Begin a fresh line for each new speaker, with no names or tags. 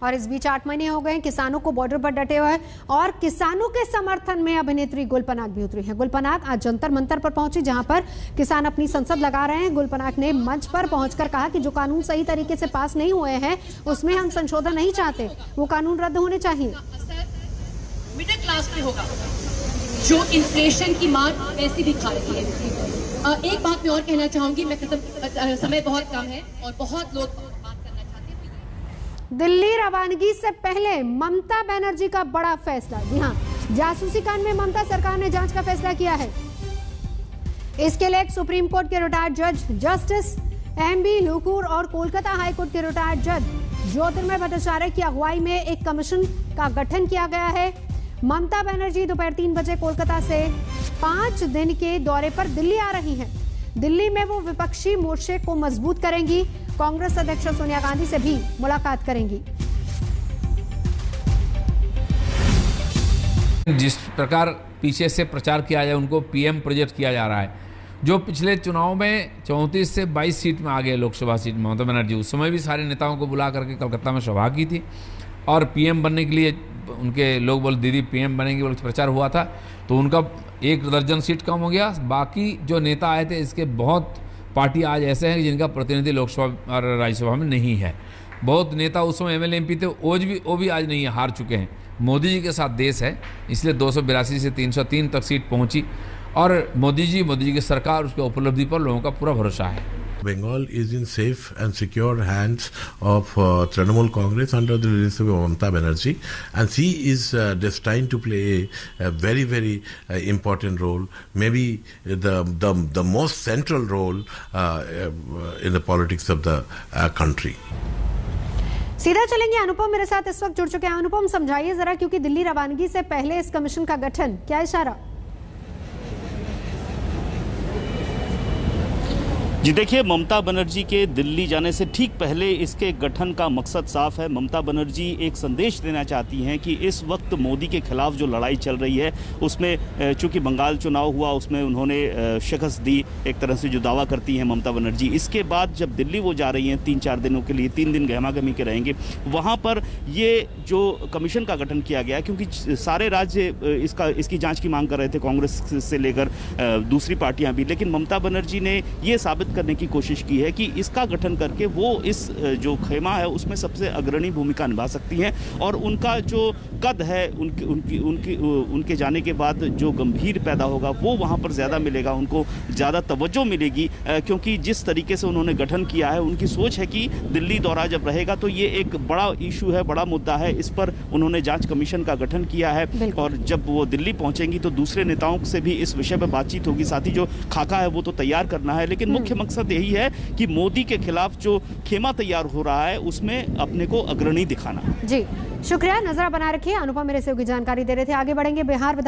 और इस बीच 8 महीने हो गए किसानों को बॉर्डर पर डटे हुए और किसानों के समर्थन में अभिनेत्री गुल पनाग भी उतरी है। गुल पनाग आज जंतर मंतर पर पहुंची, जहां पर किसान अपनी संसद लगा रहे हैं। गुल पनाग ने मंच पर पहुंचकर कहा कि जो कानून सही तरीके से पास नहीं हुए हैं उसमें हम संशोधन नहीं चाहते, वो कानून रद्द होने चाहिए।
मिडिल क्लास पे होगा जो इन्फ्लेशन की मार वैसी भी खा रही है। एक बात मैं और कहना चाहूंगी, मैं खत्म, समय बहुत कम है और बहुत लोग बात करना चाहते हैं।
दिल्ली रवानगी से पहले ममता बनर्जी का बड़ा फैसला। जी हां, जासूसी कांड में ममता सरकार ने जांच का फैसला किया है। इसके लिए सुप्रीम कोर्ट के रिटायर्ड जज जस्टिस एमबी लुकुर और कोलकाता हाई कोर्ट के रिटायर्ड जज ज्योतिर्मय भट्टाचार्य की अगुवाई में एक कमीशन का गठन किया गया है। ममता बनर्जी दोपहर 3 बजे कोलकाता से 5 दिन के दौरे पर दिल्ली आ रही हैं। दिल्ली में वो विपक्षी मोर्चे को मजबूत करेंगी, कांग्रेस अध्यक्ष सोनिया गांधी से भी मुलाकात करेंगी।
जिस प्रकार पीछे से प्रचार किया जाए, उनको पीएम प्रोजेक्ट किया जा रहा है। जो पिछले चुनाव में 34 से 22 सीट में आ गए, लोकसभा सीट में ममता बनर्जी, उस समय भी सारे नेताओं को बुला करके कलकत्ता में सभा की थी और पीएम बनने के लिए उनके लोग बोले दीदी पीएम बनेंगे बोल प्रचार हुआ था, तो उनका 1 दर्जन सीट कम हो गया। बाकी जो नेता आए थे, इसके बहुत पार्टी आज ऐसे हैं जिनका प्रतिनिधि लोकसभा और राज्यसभा में नहीं है। बहुत नेता उस समय एमएलए एमपी थे, वो भी आज नहीं है, हार चुके हैं। मोदी जी के साथ देश है, इसलिए 282 से 303 तक सीट पहुंची और मोदी जी की सरकार, उसके उपलब्धि पर लोगों का पूरा भरोसा है।
Bengal is in safe and secure hands of Trinamool Congress under the leadership of Mamata Banerjee, and she is destined to play a very, very important role, maybe the most central role in the politics of the country.
सीधा चलेंगे, अनुपम मेरे साथ इस वक्त जुड़ चुके हैं। अनुपम, समझाइए जरा, क्योंकि दिल्ली रवानगी से पहले इस कमीशन का गठन, क्या इशारा?
जी देखिए, ममता बनर्जी के दिल्ली जाने से ठीक पहले इसके गठन का मकसद साफ है। ममता बनर्जी एक संदेश देना चाहती हैं कि इस वक्त मोदी के खिलाफ जो लड़ाई चल रही है उसमें, चूंकि बंगाल चुनाव हुआ उसमें उन्होंने शिकस्त दी, एक तरह से जो दावा करती हैं ममता बनर्जी। इसके बाद जब दिल्ली वो जा रही हैं 3-4 दिनों के लिए, 3 दिन गहमागहमी के रहेंगे वहाँ पर, ये जो कमीशन का गठन किया गया, क्योंकि सारे राज्य इसकी जाँच की मांग कर रहे थे, कांग्रेस से लेकर दूसरी पार्टियाँ भी, लेकिन ममता बनर्जी ने ये साबित करने की कोशिश की है कि इसका गठन करके वो इस जो खेमा है उसमें सबसे अग्रणी भूमिका निभा सकती हैं और उनका जो कद है उनके जाने के बाद जो गंभीर पैदा होगा वो वहाँ पर ज़्यादा मिलेगा, उनको ज़्यादा तवज्जो मिलेगी, क्योंकि जिस तरीके से उन्होंने गठन किया है, उनकी सोच है कि दिल्ली दौरा जब रहेगा तो ये एक बड़ा इशू है, बड़ा मुद्दा है, इस पर उन्होंने जांच कमीशन का गठन किया है और जब वो दिल्ली पहुंचेंगी तो दूसरे नेताओं से भी इस विषय पर बातचीत होगी। साथ ही जो खाका है वो तो तैयार करना है, लेकिन मुख्य मकसद यही है कि मोदी के खिलाफ जो खेमा तैयार हो रहा है उसमें अपने को अग्रणी दिखाना।
जी शुक्रिया, नजर बना रखिए। अनुपम मेरे से जानकारी दे रहे थे। आगे बढ़ेंगे। बिहार